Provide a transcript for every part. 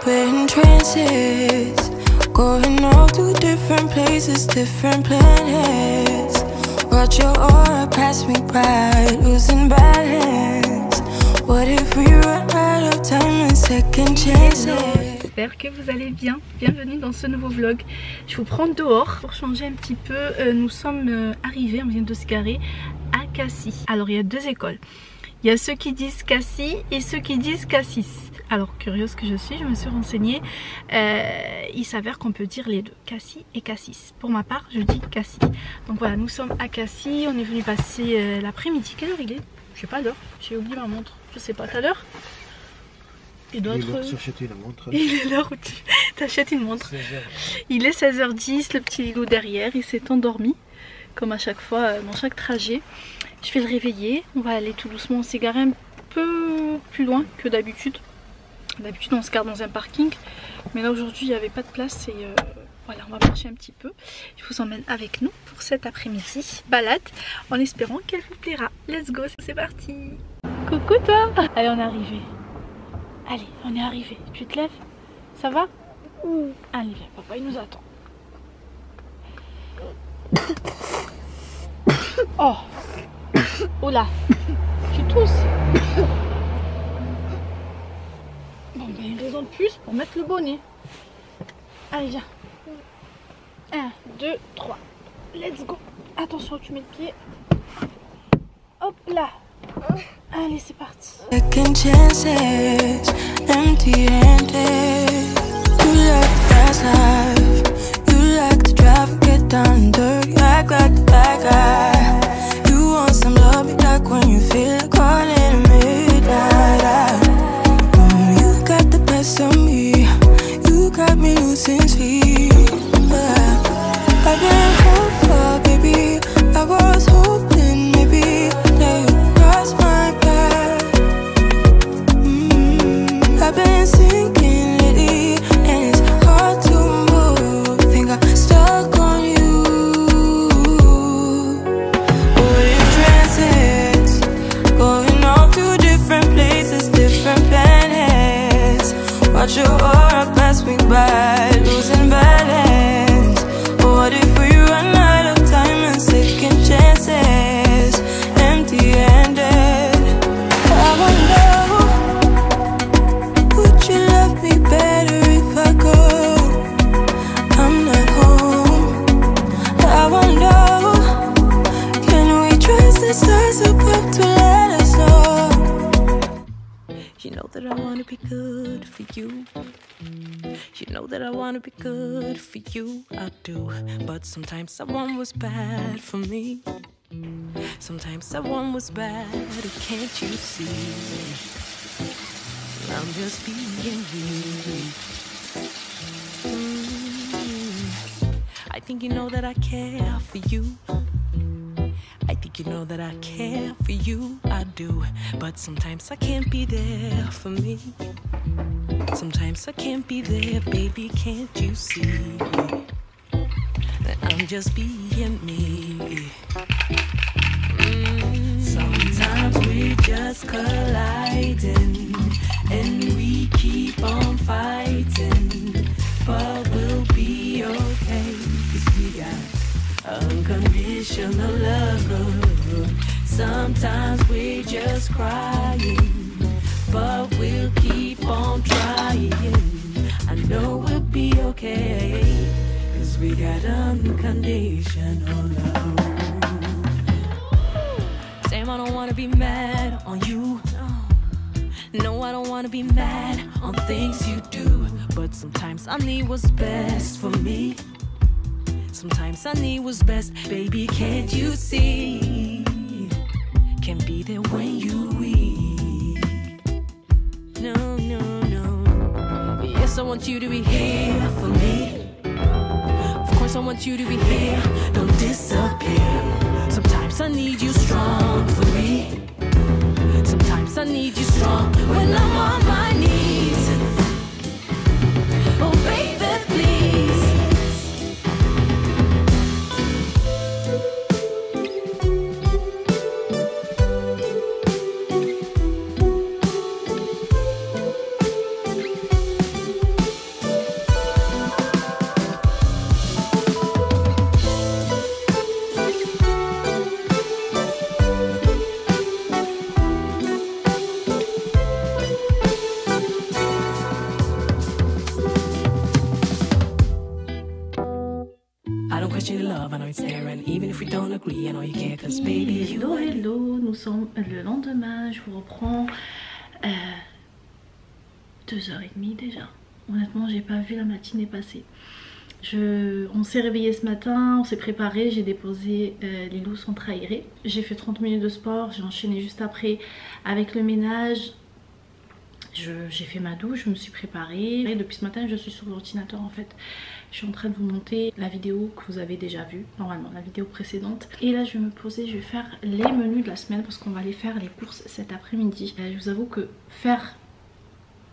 in trances, going off to different places, different planets. Watch your aura pass me by, losing balance. What if we run out of time and second chances? J'espère que vous allez bien. Bienvenue dans ce nouveau vlog. Je vous prends dehors pour changer un petit peu. Nous sommes arrivés, on vient de se garer à Cassis. Alors il y a deux écoles. Il y a ceux qui disent Cassis et ceux qui disent Cassis. Alors curieuse que je suis, je me suis renseignée. Il s'avère qu'on peut dire les deux, Cassis et Cassis. Pour ma part, je dis Cassis. Donc voilà, nous sommes à Cassis. On est venu passer l'après-midi. Quelle heure il est? Je sais pas l'heure. J'ai oublié ma montre. Je sais pas. T'as l'heure? Il doit être... Il est l'heure où tu t'achètes une montre. 16h. Il est 16h10, le petit Ligo derrière, il s'est endormi. Comme à chaque fois, dans chaque trajet. Je vais le réveiller. On va aller tout doucement. On s'est garé un peu plus loin que d'habitude. D'habitude on se garde dans un parking. Mais là aujourd'hui il n'y avait pas de place et voilà, on va marcher un petit peu. Je vous emmène avec nous pour cet après-midi balade en espérant qu'elle vous plaira. Let's go, c'est parti. Coucou toi. Allez, on est arrivé. Allez, on est arrivé. Tu te lèves? Ça va? Allez, viens, papa, il nous attend. Oh. Oh là. Tu tousses. Bon, ben, une raison de plus pour mettre le bonnet. Allez, viens. 1, 2, 3. Let's go. Attention, tu mets le pied. Hop là. Allez, c'est parti. Second chances, empty-handed. You like the fast life. You like to drive, get down and dirty. Act like the bad guy. You want some love, me like when you feel like calling at midnight. You got the best of me. You got me losing sleep. I've been hopeful, baby. I was hoping maybe that you'd cross my path. I've been sinking lately, and it's hard to move. Think I'm stuck on you. We're in trances, going off to different places, different planets. Watch your aura pass me by, losing balance. What if we run out of time and second chances, empty-handed? I wonder, would you love me better if I go? I'm not home. I wonder, can we trust the stars above to let us know? You know that I wanna be good for you. You know that I wanna be good for you, I do. But sometimes someone was bad for me. Sometimes someone was bad, can't you see? I'm just being me. I think you know that I care for you. I think you know that I care for you, I do. But sometimes I can't be there for me. Sometimes I can't be there, baby, can't you see that I'm just being me? Sometimes we just colliding and we keep on fighting, but we'll be okay, 'cause we got unconditional love. Sometimes we just crying, but we'll keep on trying. I know we'll be okay, 'cause we got unconditional love. Damn, I don't wanna be mad on you. No, I don't wanna be mad on things you do. But sometimes I need what's best for me. Sometimes I need what's best, baby, can't you see? Can be there when you weak. No, no, no. Yes, I want you to be here for me. Of course I want you to be here, don't disappear. Sometimes I need you strong for me. Sometimes I need you strong when I'm on my knees. Oh baby, please. I know it's there, and even if we don't agree, I know you care, cause baby, you Hello, hello, nous sommes le lendemain, je vous reprends 2h30 déjà. Honnêtement, j'ai pas vu la matinée passer. On s'est réveillé ce matin, on s'est préparé, j'ai déposé Lilou centre aéré. J'ai fait 30 minutes de sport, j'ai enchaîné juste après avec le ménage. J'ai fait ma douche, je me suis préparée. Et depuis ce matin, je suis sur l'ordinateur en fait. Je suis en train de vous monter la vidéo que vous avez déjà vue, normalement, la vidéo précédente. Et là, je vais me poser, je vais faire les menus de la semaine parce qu'on va aller faire les courses cet après-midi. Je vous avoue que faire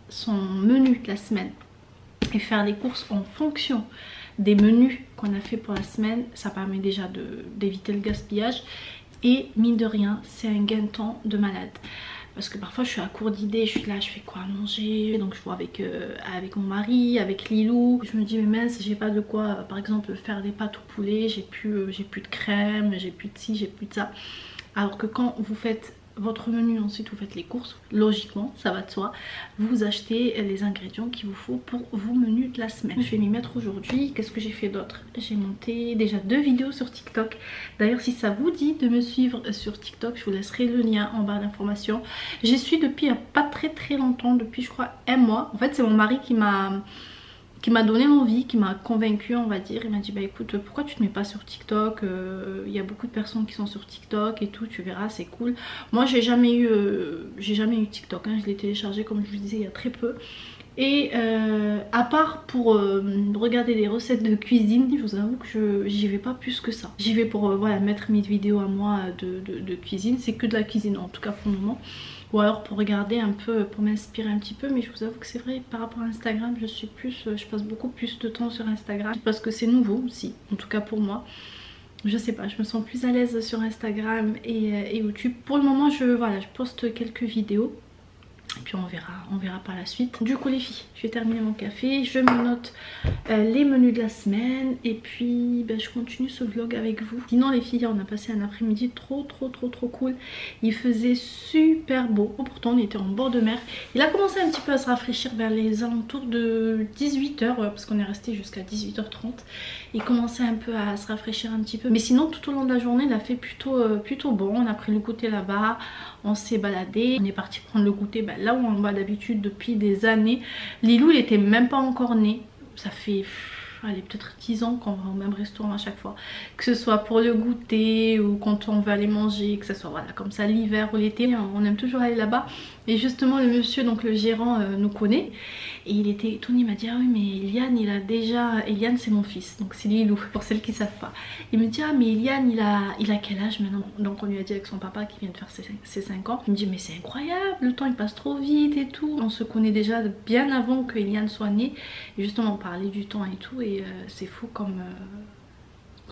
son menu de la semaine et faire les courses en fonction des menus qu'on a fait pour la semaine, ça permet déjà d'éviter le gaspillage. Et mine de rien, c'est un gain de temps de malade. Parce que parfois je suis à court d'idées, je suis là, je fais quoi à manger, donc je vois avec mon mari, avec Lilou. Je me dis mais mince, j'ai pas de quoi par exemple faire des pâtes au poulet, j'ai plus de crème, j'ai plus de ci, j'ai plus de ça. Alors que quand vous faites votre menu, ensuite vous faites les courses, logiquement ça va de soi, vous achetez les ingrédients qu'il vous faut pour vos menus de la semaine. Je vais m'y mettre aujourd'hui. Qu'est-ce que j'ai fait d'autre? J'ai monté déjà 2 vidéos sur TikTok. D'ailleurs si ça vous dit de me suivre sur TikTok, je vous laisserai le lien en barre d'informations. J'y suis depuis pas très longtemps, depuis je crois 1 mois. En fait c'est mon mari qui m'a donné l'envie, qui m'a convaincue on va dire. Il m'a dit bah écoute, pourquoi tu te mets pas sur TikTok, il y a beaucoup de personnes qui sont sur TikTok et tout, tu verras, c'est cool. Moi j'ai jamais eu TikTok, hein. Je l'ai téléchargé comme je vous disais il y a très peu. Et à part pour regarder des recettes de cuisine, je vous avoue que j'y vais pas plus que ça. J'y vais pour voilà, mettre mes vidéos à moi de cuisine, c'est que de la cuisine en tout cas pour le moment. Ou alors pour regarder un peu, pour m'inspirer un petit peu. Mais je vous avoue que c'est vrai, par rapport à Instagram, je passe beaucoup plus de temps sur Instagram. Parce que c'est nouveau aussi, en tout cas pour moi. Je sais pas, je me sens plus à l'aise sur Instagram et YouTube. Pour le moment, je poste quelques vidéos. Et puis on verra par la suite. Du coup les filles, je vais terminer mon café, je me note les menus de la semaine et puis je continue ce vlog avec vous. Sinon les filles, on a passé un après-midi trop cool. Il faisait super beau, pourtant on était en bord de mer. Il a commencé un petit peu à se rafraîchir vers les alentours de 18 h parce qu'on est resté jusqu'à 18h30. Il commençait un peu à se rafraîchir un petit peu. Mais sinon tout au long de la journée il a fait plutôt bon. On a pris le goûter là-bas, on s'est baladé, on est parti prendre le goûter là où on va d'habitude depuis des années. Lilou il était même pas encore né, ça fait peut-être 10 ans qu'on va au même restaurant à chaque fois, que ce soit pour le goûter ou quand on veut aller manger, que ce soit voilà comme ça l'hiver ou l'été, on aime toujours aller là-bas. Et justement le monsieur, donc le gérant, nous connaît et il était étonné, il m'a dit ah oui mais Eliane Eliane c'est mon fils, donc c'est Lilou pour celles qui savent pas. Il me dit ah mais Eliane il a quel âge maintenant? Donc on lui a dit avec son papa qui vient de faire ses 5 ans. Il me dit mais c'est incroyable, le temps il passe trop vite et tout. On se connaît déjà bien avant que Eliane soit née et justement on parlait du temps et tout et c'est fou comme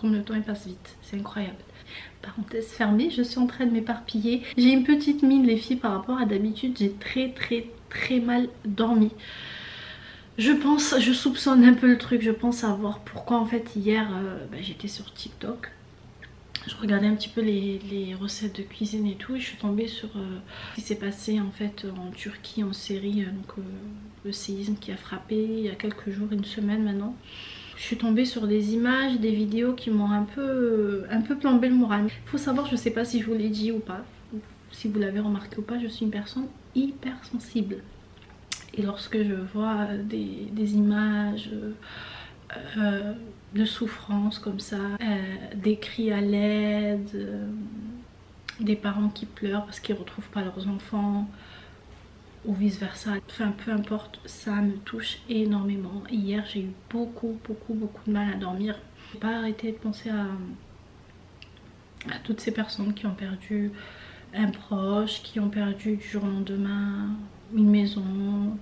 le temps il passe vite, c'est incroyable. Parenthèse fermée, je suis en train de m'éparpiller. J'ai une petite mine les filles par rapport à d'habitude, j'ai très mal dormi. Je soupçonne un peu le truc, je pense savoir pourquoi en fait hier j'étais sur TikTok. Je regardais un petit peu les recettes de cuisine et tout et je suis tombée sur ce qui s'est passé en fait en Turquie en Syrie, donc le séisme qui a frappé il y a quelques jours, une semaine maintenant. Je suis tombée sur des images, des vidéos qui m'ont un peu plombé le moral. Il faut savoir, je sais pas si je vous l'ai dit ou pas, si vous l'avez remarqué ou pas, je suis une personne hyper sensible. Et lorsque je vois des images de souffrance comme ça, des cris à l'aide, des parents qui pleurent parce qu'ils ne retrouvent pas leurs enfants ou vice versa, enfin peu importe, ça me touche énormément. Hier j'ai eu beaucoup de mal à dormir. J'ai pas arrêté de penser à toutes ces personnes qui ont perdu un proche, qui ont perdu du jour au lendemain une maison,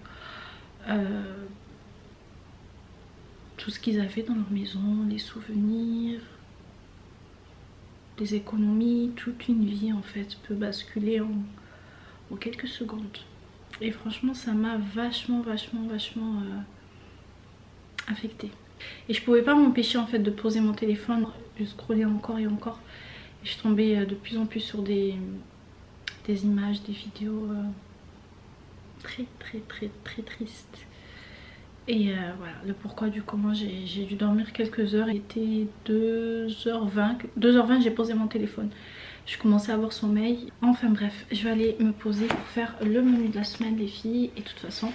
tout ce qu'ils avaient dans leur maison, les souvenirs, les économies, toute une vie en fait peut basculer en quelques secondes. Et franchement ça m'a vachement affectée. Et je pouvais pas m'empêcher en fait de poser mon téléphone, je scrollais encore et encore. Et je tombais de plus en plus sur des images, des vidéos très tristes. Et voilà, le pourquoi du comment, j'ai dû dormir quelques heures. Il était 2h20, j'ai posé mon téléphone. Je commençais à avoir sommeil. Enfin bref, je vais aller me poser pour faire le menu de la semaine les filles. Et de toute façon,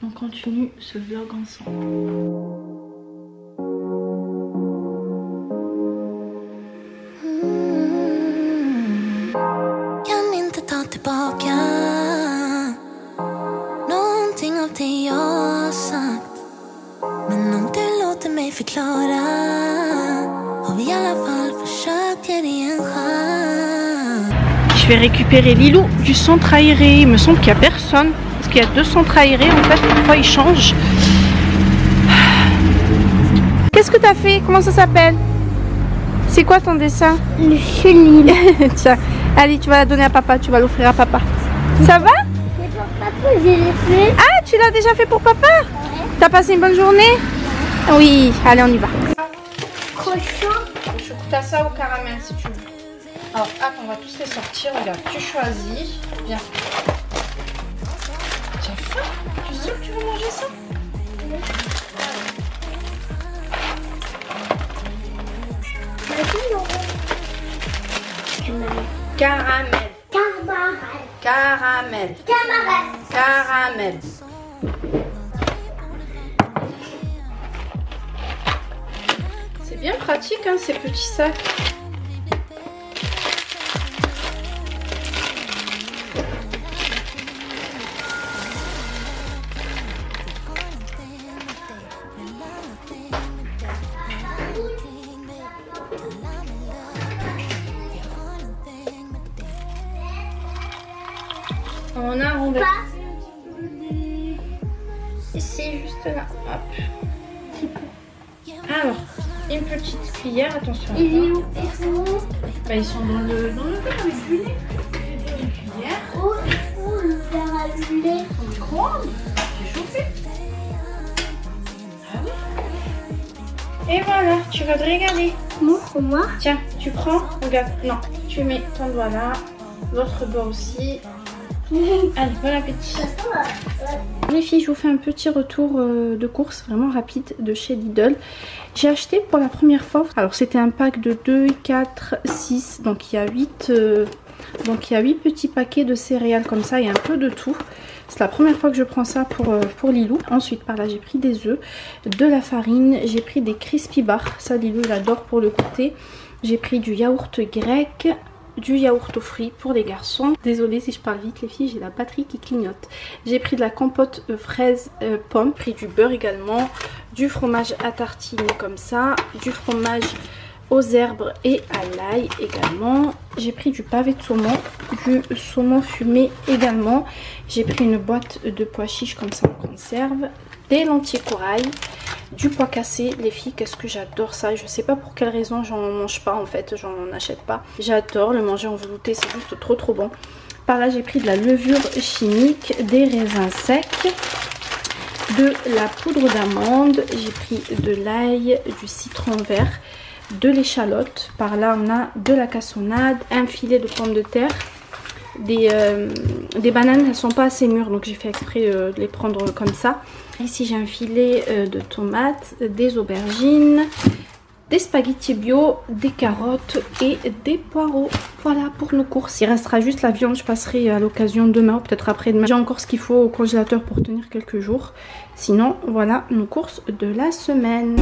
on continue ce vlog ensemble. Tillbaka någonting av det jag har sagt. Men om du låter mig förklara har vi I alla fall försökt ge dig en chans. Je vais récupérer Lilou du centre aéré. Il me semble qu'il n'y a personne. Parce qu'il y a 2 centres aérés en fait. Parfois ils changent. Qu'est-ce que tu as fait? Comment ça s'appelle? C'est quoi ton dessin? Le chenille. Tiens, allez, tu vas la donner à papa, tu vas l'offrir à papa. Ça va? C'est pour papa, je l'ai fait. Ah, tu l'as déjà fait pour papa? Ouais. T'as passé une bonne journée? Oui, allez, on y va. Cochon. T'as ça au caramel si tu veux. Alors, hop, on va tous les sortir. Regarde, tu choisis. Viens. Tu as faim? Tu es sûr que tu veux manger ça? Caramel. Caramel. Caramel. C'est bien pratique hein, ces petits sacs. On a rondé. Ici, juste là. Hop. Alors, une petite cuillère, attention. Bah, ils sont dans le verre avec du lait. Une cuillère. Oh, le verre à lait. Au micro-ondes. J'ai chauffé. Ah oui. Et voilà, tu vas te régaler. Moi. Tiens, tu prends, regarde. Non, tu mets ton doigt là. L'autre doigt aussi. Allez, bon appétit. Les filles, je vous fais un petit retour de course vraiment rapide de chez Lidl. J'ai acheté pour la première fois, alors c'était un pack de 2, 4, 6, donc il y a 8 petits paquets de céréales comme ça, il y a un peu de tout. C'est la première fois que je prends ça pour Lilou. Ensuite par là j'ai pris des œufs, de la farine, j'ai pris des crispy bars, ça Lilou il adore pour le goûter. J'ai pris du yaourt grec, du yaourt aux fruits pour les garçons. Désolée si je parle vite les filles, j'ai la batterie qui clignote. J'ai pris de la compote fraise pomme, pris du beurre également, du fromage à tartiner comme ça, du fromage aux herbes et à l'ail également. J'ai pris du pavé de saumon, du saumon fumé également. J'ai pris une boîte de pois chiches comme ça en conserve, des lentilles corail, du pois cassé. Les filles, qu'est-ce que j'adore ça. Je sais pas pour quelle raison j'en mange pas en fait, j'en achète pas. J'adore le manger en velouté, c'est juste trop bon. Par là j'ai pris de la levure chimique, des raisins secs, de la poudre d'amande, j'ai pris de l'ail, du citron vert, de l'échalote. Par là on a de la cassonade, un filet de pommes de terre, des bananes, elles sont pas assez mûres donc j'ai fait exprès de les prendre comme ça. Ici j'ai un filet de tomates, des aubergines, des spaghettis bio, des carottes et des poireaux. Voilà pour nos courses. Il restera juste la viande, je passerai à l'occasion demain ou peut-être après-demain. J'ai encore ce qu'il faut au congélateur pour tenir quelques jours. Sinon voilà nos courses de la semaine.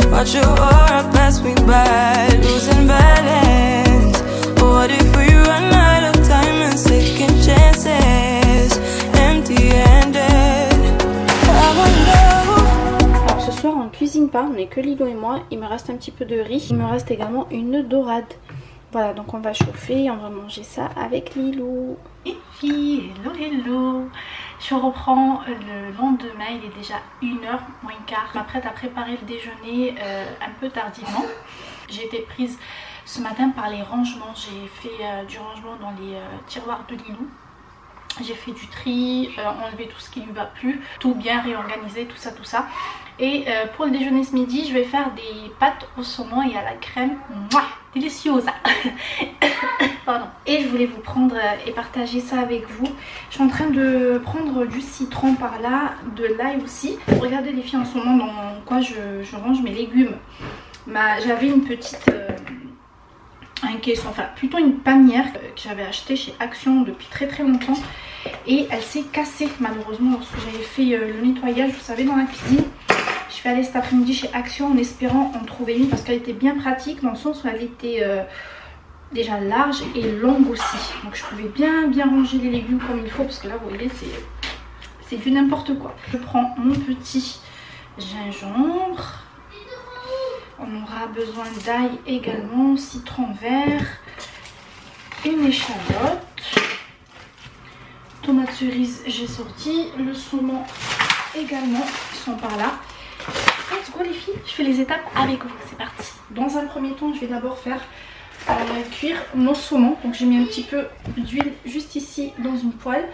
Watch your aura pass me by, losing balance. What if we run out of time and second chances, empty-handed? Alors ce soir on cuisine pas, on n'est que Lilo et moi. Il me reste un petit peu de riz, il me reste également une dorade. Voilà, donc on va chauffer et on va manger ça avec Lilou. Et puis, hello. Je reprends le lendemain, il est déjà 1h moins quart. Je m'apprête à préparer le déjeuner un peu tardivement. J'ai été prise ce matin par les rangements. J'ai fait du rangement dans les tiroirs de Lilou. J'ai fait du tri, enlevé tout ce qui ne lui va plus, tout bien réorganisé, tout ça, tout ça. Et pour le déjeuner ce midi, je vais faire des pâtes au saumon et à la crème. Mouah, déliciosa. Pardon. Et je voulais vous prendre et partager ça avec vous. Je suis en train de prendre du citron par là, de l'ail aussi. Regardez les filles en ce moment dans quoi je range mes légumes. J'avais une petite... un caisson, enfin plutôt une panière que j'avais achetée chez Action depuis très longtemps. Et elle s'est cassée malheureusement lorsque j'avais fait le nettoyage, vous savez, dans la cuisine. Je suis allée cet après-midi chez Action en espérant en trouver une parce qu'elle était bien pratique dans le sens où elle était déjà large et longue aussi. Donc je pouvais bien ranger les légumes comme il faut parce que là vous voyez c'est du n'importe quoi. Je prends mon petit gingembre. On aura besoin d'ail également, citron vert, une échalote. Tomates cerises, j'ai sorti. Le saumon également, ils sont par là. Let's go les filles, je fais les étapes avec vous, c'est parti. Dans un premier temps, je vais d'abord faire cuire nos saumons. Donc j'ai mis un petit peu d'huile juste ici dans une poêle.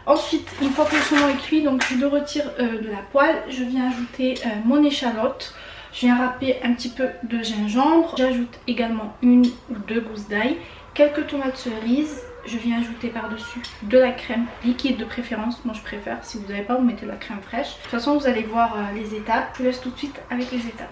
Ensuite, une fois que le saumon est cuit, donc je le retire de la poêle. Je viens ajouter mon échalote. Je viens râper un petit peu de gingembre. J'ajoute également 1 ou 2 gousses d'ail, quelques tomates cerises. Je viens ajouter par-dessus de la crème liquide de préférence. Moi je préfère, si vous n'avez pas, vous mettez de la crème fraîche. De toute façon vous allez voir les étapes. Je vous laisse tout de suite avec les étapes.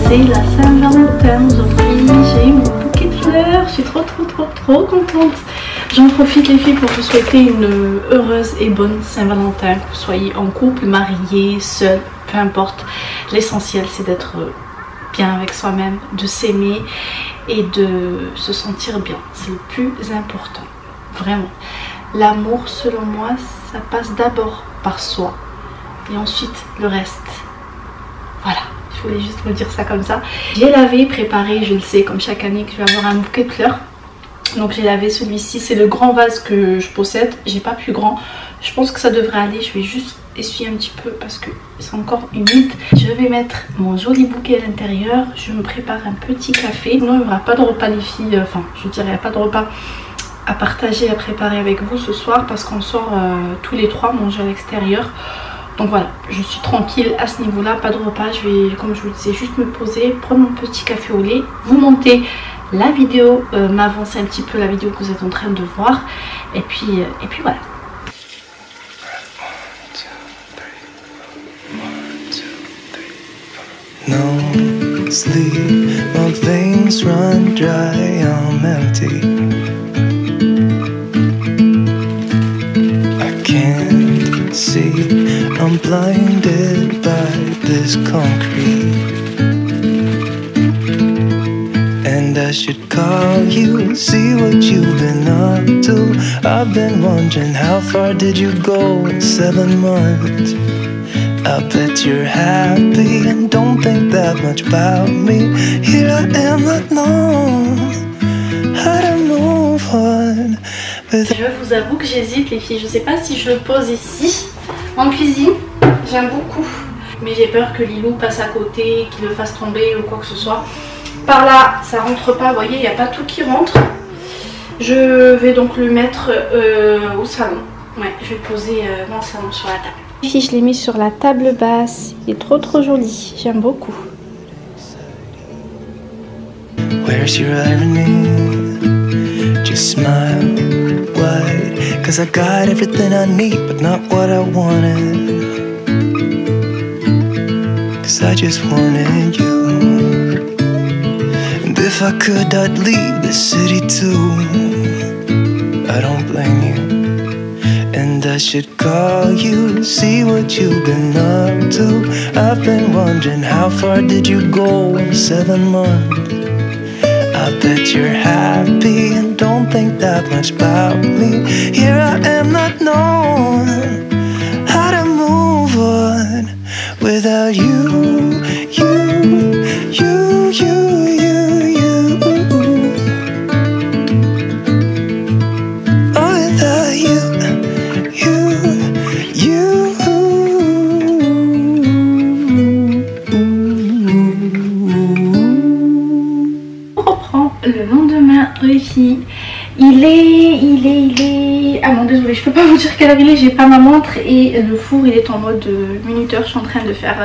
C'est la Saint-Valentin aujourd'hui, j'ai eu mon bouquet de fleurs, je suis trop contente. J'en profite les filles pour vous souhaiter une heureuse et bonne Saint-Valentin, que vous soyez en couple, marié, seul, peu importe. L'essentiel c'est d'être bien avec soi-même, de s'aimer et de se sentir bien, c'est le plus important, vraiment. L'amour selon moi ça passe d'abord par soi et ensuite le reste, voilà. Je voulais juste vous dire ça comme ça. J'ai lavé, préparé, je le sais, comme chaque année que je vais avoir un bouquet de fleurs. Donc j'ai lavé celui-ci, c'est le grand vase que je possède. J'ai pas plus grand. Je pense que ça devrait aller. Je vais juste essuyer un petit peu parce que c'est encore humide. Je vais mettre mon joli bouquet à l'intérieur. Je me prépare un petit café. Non, il n'y aura pas de repas les filles. Enfin, je dirais pas de repas à partager, à préparer avec vous ce soir parce qu'on sort tous les trois manger à l'extérieur. Donc voilà, je suis tranquille à ce niveau-là, pas de repas. Je vais, comme je vous le disais, juste me poser, prendre mon petit café au lait, vous monter la vidéo, m'avancer un petit peu la vidéo que vous êtes en train de voir. Et puis voilà. No sleep, my veins run dry, I'm empty. I can't see, I'm blinded by this concrete. And I should call you, see what you've been up to. I've been wondering, how far did you go in 7 months? I bet you're happy and don't think that much about me. Here I am alone. on. Je vous avoue que j'hésite les filles, je sais pas si je le pose ici, en cuisine, j'aime beaucoup. Mais j'ai peur que Lilou passe à côté, qu'il le fasse tomber ou quoi que ce soit. Par là, ça rentre pas, vous voyez, il n'y a pas tout qui rentre. Je vais donc le mettre au salon. Ouais, je vais le poser dans le salon sur la table. Les filles, je l'ai mis sur la table basse, il est trop joli, j'aime beaucoup. Where's your irony? Just smile, why? 'Cause I got everything I need, but not what I wanted. 'Cause I just wanted you. And if I could, I'd leave the city too. I don't blame you. And I should call you, see what you've been up to. I've been wondering, how far did you go in 7 months? I bet you're happy and don't think that much about me. Here I am not knowing how to move on without you, you, you, you, you, you. Oh, without you, you, you. Le lendemain, les filles, il est... Ah bon, désolé, je peux pas vous dire quelle heure il est, j'ai pas ma montre et le four il est en mode minuteur. Je suis en train de faire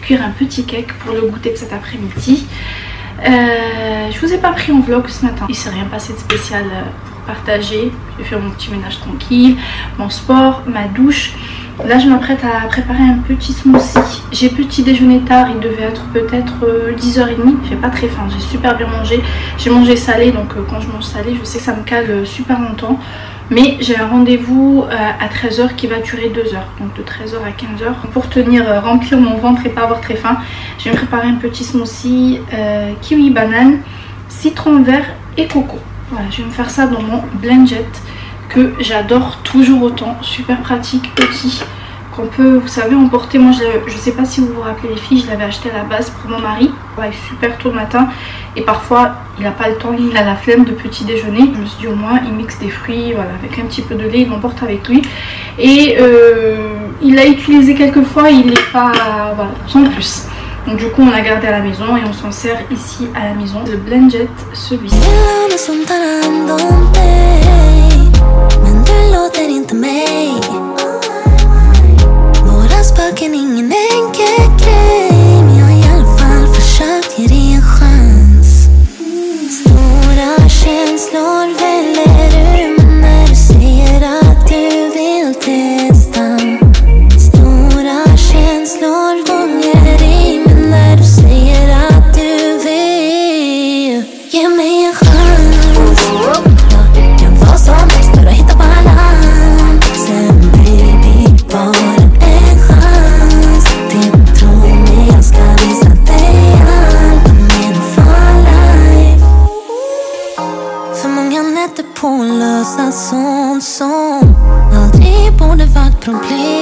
cuire un petit cake pour le goûter de cet après-midi. Je vous ai pas pris en vlog ce matin, il s'est rien passé de spécial pour partager. J'ai fait mon petit ménage tranquille, mon sport, ma douche. Là je m'apprête à préparer un petit smoothie. J'ai petit déjeuner tard, il devait être peut-être 10h30. J'ai pas très faim, j'ai super bien mangé. J'ai mangé salé, donc quand je mange salé je sais que ça me cale super longtemps. Mais j'ai un rendez-vous à 13h qui va durer 2 heures. Donc de 13h à 15h. Pour remplir mon ventre et pas avoir très faim, je vais me préparer un petit smoothie kiwi banane, citron vert et coco. Voilà, je vais me faire ça dans mon Blendjet que j'adore toujours autant, super pratique, petit, qu'on peut, vous savez, emporter. Moi je sais pas si vous vous rappelez les filles, je l'avais acheté à la base pour mon mari, ouais, super tôt le matin et parfois il n'a pas le temps, il a la flemme de petit déjeuner. Je me suis dit au moins il mixe des fruits, voilà, avec un petit peu de lait, il l'emporte avec lui et il l'a utilisé quelques fois, il n'est pas, voilà, sans plus. Donc du coup on l'a gardé à la maison et on s'en sert ici à la maison. Le Blendjet, celui-ci. Men du låter inte mig. Våra spöken, ingen enkel grej. Men jag har i alla fall försökt ge dig en chans. Stora känslor väller ur mig när du säger att du vill testa. Stora känslor gånger i mig när du säger att du vill ge mig en chans. Sånt som aldrig borde vara ett problem.